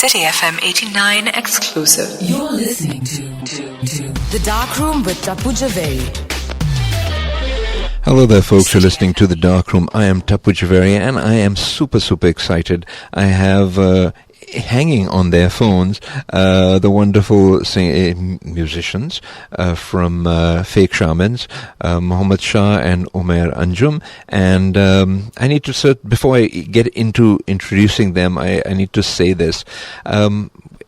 City FM 89 exclusive. You're listening to The Dark Room with Tapu Javeri. Hello there, folks. You're listening to The Dark Room. I am Tapu Javeri, and I am super excited. I have hanging on their phones the wonderful musicians from Fake Shamans, Mohammed Shah and Umair Anjum. And I need to, before I get into introducing them, I need to say this.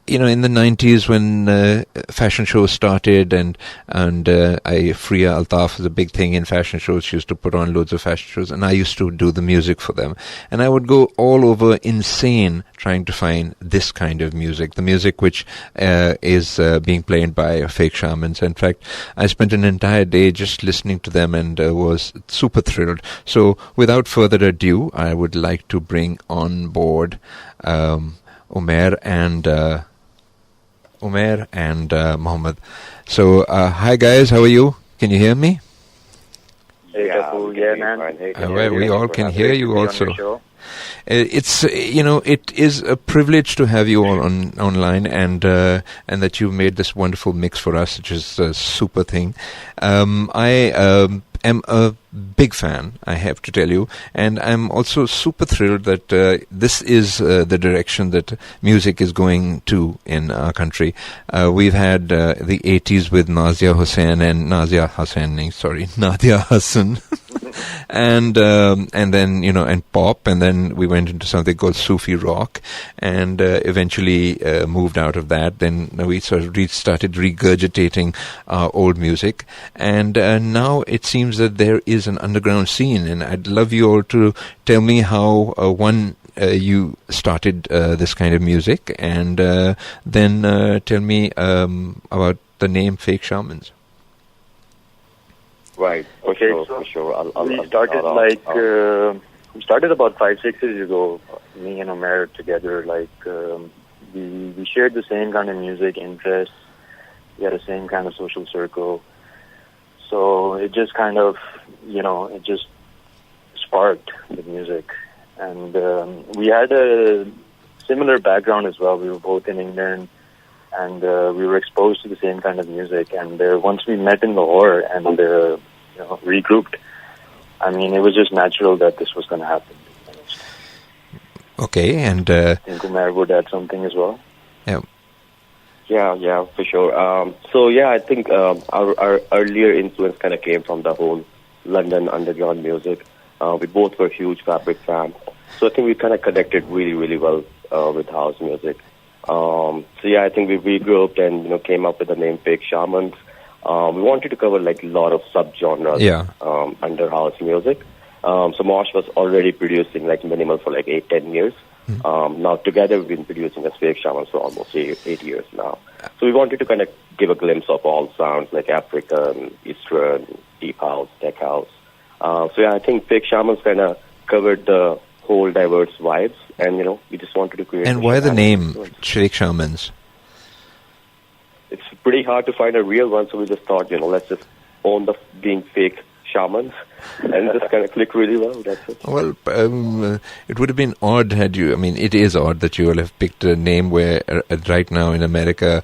In the 90s when fashion shows started and Freya Altaf was a big thing in fashion shows. She used to put on loads of fashion shows, and I used to do the music for them. And I would go all over insane trying to find this kind of music, the music which is being played by Fake Shamans. In fact, I spent an entire day just listening to them and was super thrilled. So without further ado, I would like to bring on board Umair and Mohammed. So, hi guys, how are you? Can you hear me? Yeah, man. We all can hear you also. It is a privilege to have you all online, and that you made this wonderful mix for us, which is a super thing. I am a big fan, I have to tell you, and I'm also super thrilled that this is the direction that music is going to in our country. We've had the 80s with Nadia Hussain, and then and pop, and then we went into something called Sufi rock, and eventually moved out of that. Then we sort of started regurgitating our old music, and now it seems that there is an underground scene, and I'd love you all to tell me how you started this kind of music, and then tell me about the name Fake Shamans. Right. Okay. For sure. We started we started about 5-6 years ago. Me and Umair together. We shared the same kind of music interests. We had the same kind of social circle. So it just kind of, it just sparked the music. And we had a similar background as well. We were both in England, and we were exposed to the same kind of music. And once we met in Lahore and regrouped, it was just natural that this was going to happen. Okay, and I think Umair would add something as well. Yeah, for sure. I think our earlier influence kind of came from the whole London underground music. We both were huge Fabric fans, so I think we kind of connected really, really well with house music. I think we regrouped and came up with the name Fake Shamans. We wanted to cover a lot of subgenres under house music. So Mosh was already producing minimal for 8-10 years. Now together we've been producing as Fake Shamans for almost 8 years now. So we wanted to kind of give a glimpse of all sounds like African, Eastern, Deep House, Tech House. I think Fake Shamans kind of covered the whole diverse vibes, and we just wanted to create. And why the name Fake Shamans? It's pretty hard to find a real one, so we just thought, let's just own the being fake shamans, and just kind of click really well. That's it. Well, it would have been odd had you. It is odd that you will have picked a name where right now in America,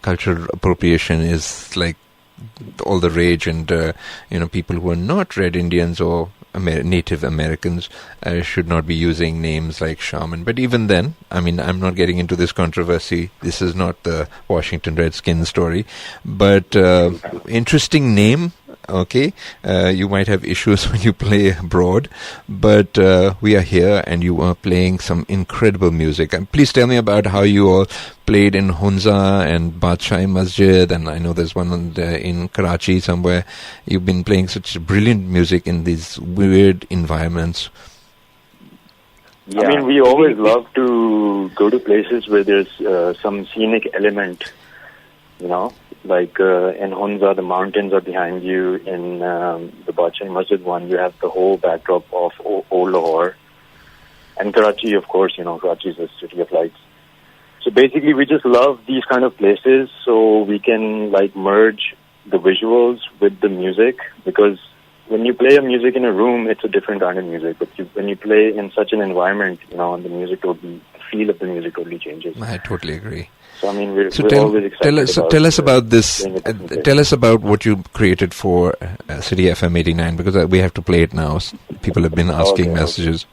cultural appropriation is all the rage, and people who are not Red Indians or Native Americans should not be using names like shaman. But even then, I'm not getting into this controversy. This is not the Washington Redskins story, but interesting name. Okay, you might have issues when you play abroad, but we are here, and you are playing some incredible music. And please tell me about how you all played in Hunza and Badshah Masjid, and I know there's one in Karachi somewhere. You've been playing such brilliant music in these weird environments. Yeah. We always love to go to places where there's some scenic element, in Hunza, the mountains are behind you. In the Badshah Masjid one, you have the whole backdrop of old Lahore. And Karachi, of course, Karachi is a city of lights. So basically, we just love these kind of places so we can merge the visuals with the music, because when you play a music in a room, it's a different kind of music. But when you play in such an environment, the music totally feel of the music totally changes. I totally agree. So I mean, we're Tell, always excited. tell us about this. playing it different ways. Tell us about what you created for City FM 89, because we have to play it now. People have been asking Okay. messages.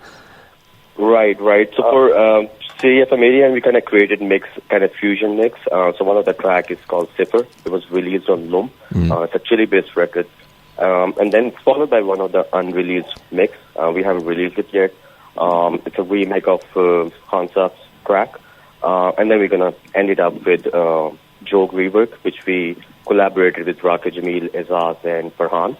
Right. So for CFM 89, we kind of created mix, kind of fusion mix. So one of the track is called Cipher. It was released on Loom. It's a Chile-based record. And then followed by one of the unreleased mix. We haven't released it yet. It's a remake of Hansap's track. And then we're going to end it up with Joke Rework, which we collaborated with Raka Jamil, Azaz, and Farhan.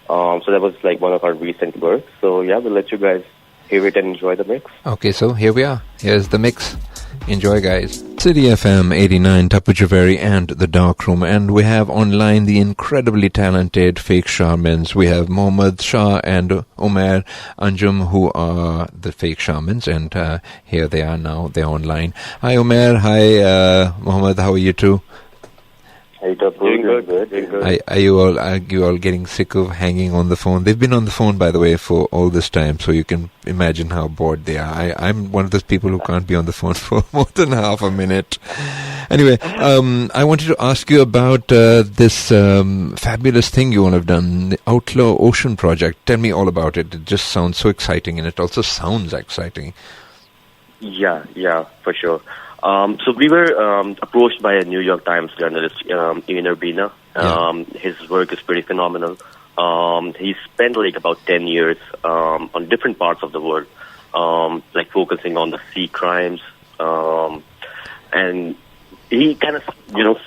So that was like one of our recent works. So yeah, we'll let you guys hear it and enjoy the mix. Okay, so here we are. Here's the mix. Enjoy, guys. City FM 89, Tapu Javeri and The Dark Room. And we have online the incredibly talented fake shamans. We have Mohammad Shah and Umair Anjum, who are the fake shamans. And here they are now. They're online. Hi, Umair. Hi, Mohammad. How are you two? Hey, Tapu, Doing good. doing good. Are you all getting sick of hanging on the phone? They've been on the phone, by the way, for all this time, so you can imagine how bored they are. I'm one of those people who can't be on the phone for more than half a minute. Anyway, I wanted to ask you about this fabulous thing you all have done, the Outlaw Ocean Project. Tell me all about it. It just sounds so exciting, and it also sounds exciting. Yeah, for sure. So we were approached by a New York Times journalist, Ian Urbina. His work is pretty phenomenal. He spent like about 10 years on different parts of the world, like focusing on the sea crimes. And he kind of,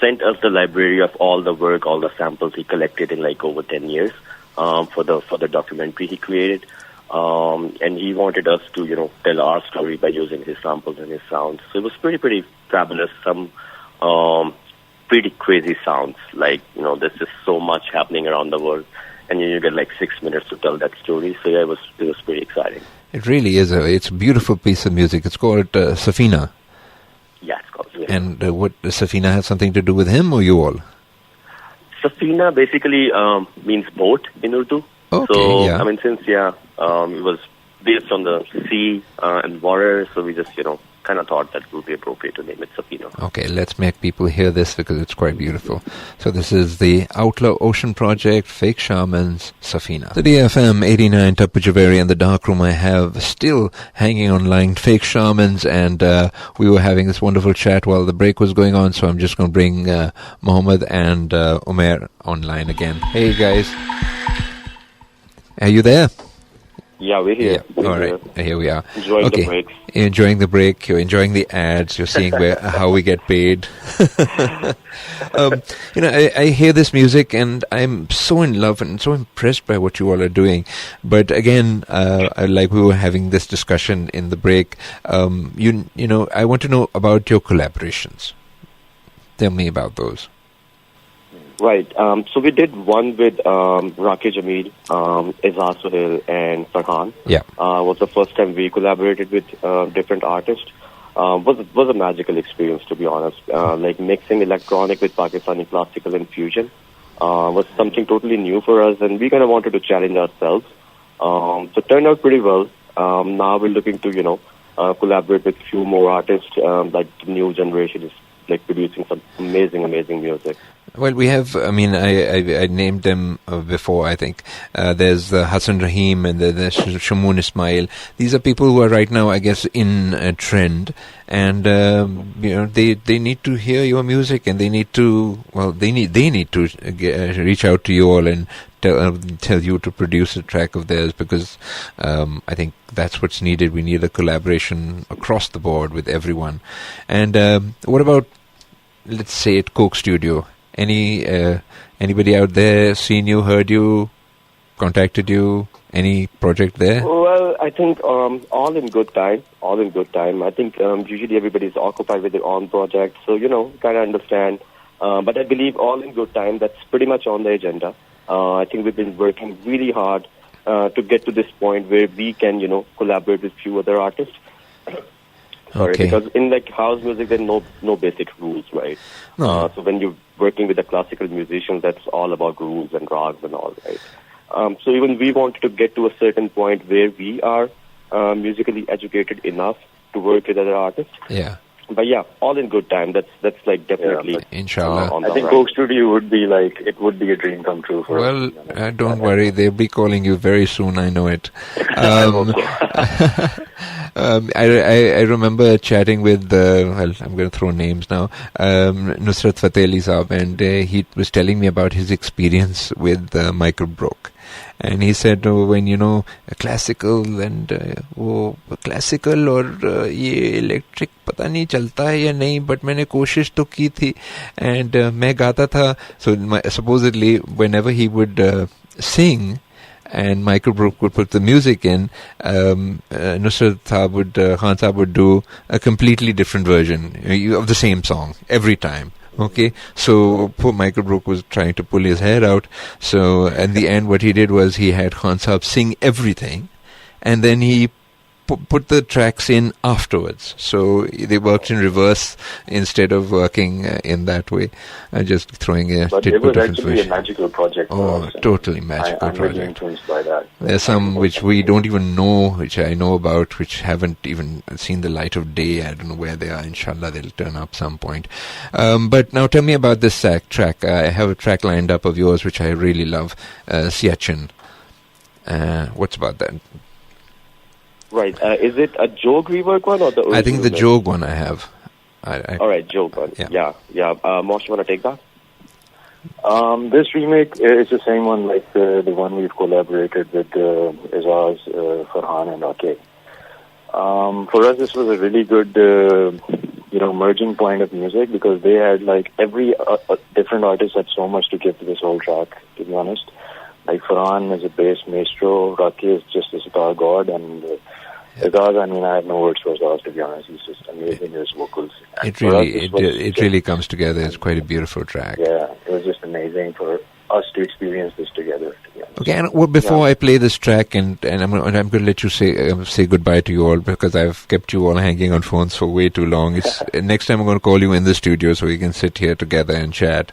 sent us the library of all the work, all the samples he collected in like over 10 years for the documentary he created. And he wanted us to, tell our story by using his samples and his sounds. So it was pretty fabulous. Some pretty crazy sounds. Like, there's just so much happening around the world, and you get like 6 minutes to tell that story. So yeah, it was pretty exciting. It really is. It's a beautiful piece of music. It's called Safina. Yeah, it's called. Yeah. And what Safina has something to do with him or you all? Safina basically means boat in Urdu. Okay, so, yeah. I mean, since, it was based on the sea and water, so we just, kind of thought that it would be appropriate to name it Safina. Okay, let's make people hear this because it's quite beautiful. So this is the Outlaw Ocean Project, Fake Shamans, Safina. The DFM 89, Tapu Javeri and The Dark Room I have still hanging online, Fake Shamans, and we were having this wonderful chat while the break was going on, so I'm just going to bring Mohammed and Umair online again. Hey guys. Are you there? Yeah, we're here. Yeah. All right. Here we are. Enjoying okay. the breaks. You're enjoying the break. You're enjoying the ads. You're seeing how we get paid. I hear this music and I'm so in love and so impressed by what you all are doing. But again, like we were having this discussion in the break, I want to know about your collaborations. Tell me about those. Right. So we did one with Raka Jamil, Azaz Suhail, and Farhan. Yeah. Was the first time we collaborated with different artists. Was a magical experience, to be honest. Like mixing electronic with Pakistani classical and fusion was something totally new for us, and we kind of wanted to challenge ourselves. So it turned out pretty well. Now we're looking to, collaborate with few more artists. Like the new generation is like producing some amazing music. Well, we have, I named them before, I think. There's Hassan Rahim and there's Shamoon Ismail. These are people who are right now, I guess, in a trend. And, they need to hear your music and they need to reach out to you all and tell you to produce a track of theirs because I think that's what's needed. We need a collaboration across the board with everyone. And what about, let's say, at Coke Studio? Anybody out there seen you, heard you, contacted you? Any project there? Well, I think all in good time. I think usually everybody's occupied with their own project, so kind of understand. But I believe all in good time. That's pretty much on the agenda. I think we've been working really hard to get to this point where we can, collaborate with few other artists. Sorry, Okay. because in like house music, there are no basic rules, right? No. So when you're working with a classical musician, that's all about rules and rags and all, right? So even we wanted to get to a certain point where we are musically educated enough to work with other artists. Yeah. But yeah, all in good time. That's like definitely. Inshallah. on I the think right. Coke Studio would be a dream come true for Well, us. don't worry. They'll be calling you very soon. I know it. I remember chatting with, I'm going to throw names now, Nusrat Fateh Ali Saab, and he was telling me about his experience with Michael Broke. And he said, when classical and classical और ये electric पता नहीं चलता है या नहीं, but मैंने कोशिश तो की थी, and मैं गाता था. So supposedly whenever he would sing and Michael Brook would put the music in, Nusrat Khan Saab would do a completely different version of the same song every time. Okay, so poor Michael Brook was trying to pull his hair out. So at the end, what he did was he had Khan Saab sing everything, and then he put the tracks in afterwards. So they worked in reverse instead of working in that way. Just throwing a But it tidbit was of actually a information. magical project. for us, and Totally magical I'm really project. influenced by that. There's some which we don't even know, which I know about, which haven't even seen the light of day. I don't know where they are. Inshallah, they'll turn up some point. But now tell me about this track. I have a track lined up of yours, which I really love, Siachin. What's about that? Right. Is it a Joe rework one or the original? I think the mix? Joe one I have. All right, Joe one. Yeah. Yeah. Mosh, you want to take that? This remake is the same one like the one we've collaborated with Izaz, Farhan, and Ake. For us, this was a really good, merging point of music because they had like every different artist had so much to give to this whole track. To be honest, like Farhan is a bass maestro, Ake is just a sitar god, and Izaz, I mean, I have no words for Izaz, to be honest. He's just amazing in his vocals. It really comes together. It's quite a beautiful track. Yeah, it was just amazing for us to experience this together. To be honest. Okay, and before I play this track, and I'm going to let you say goodbye to you all because I've kept you all hanging on phones for way too long. Next time I'm going to call you in the studio so we can sit here together and chat.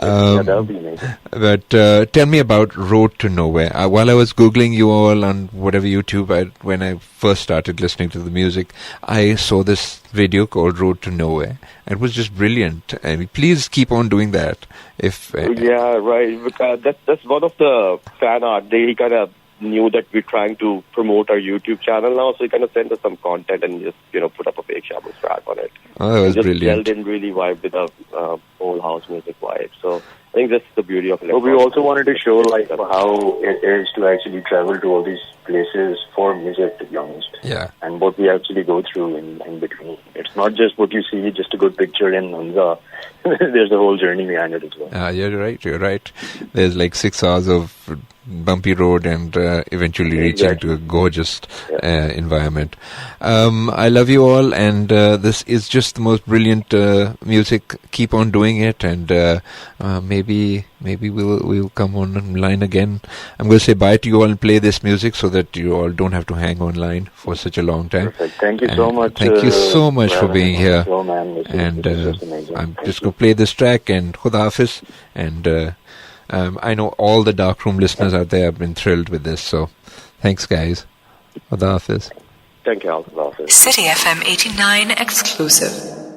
Yeah, that would be amazing. But tell me about Road to Nowhere. While I was Googling you all on whatever YouTube, when I first started listening to the music, I saw this video called Road to Nowhere. It was just brilliant. I mean, please keep on doing that. Yeah, right. Because that's one of the fan art. He kind of knew that we're trying to promote our YouTube channel now, so he kind of sent us some content and just put up a fake Shabbos track on it. Oh, that was just brilliant. Gelled in really vibe with the whole house music vibe. So I think that's the beauty of it. But we also wanted to show like how it is to actually travel to all these places for music, to be honest. Yeah. And what we actually go through in between. It's not just what you see, just a good picture in Hunza. There's a whole journey behind it as well. You're right. There's like 6 hours of bumpy road and eventually reaching to a gorgeous environment. I love you all, and this is just the most brilliant music. Keep on doing it, and maybe we'll come online again. I'm going to say bye to you all and play this music so that you all don't have to hang online for such a long time. Perfect. Thank you so much. Thank you so much for being here. Show, man. And this is just amazing. I'm just going to play this track, and Khuda Hafiz. And I know all the Darkroom listeners out there have been thrilled with this, so thanks, guys. Khuda Hafiz. Thank you, Al. City FM 89 exclusive.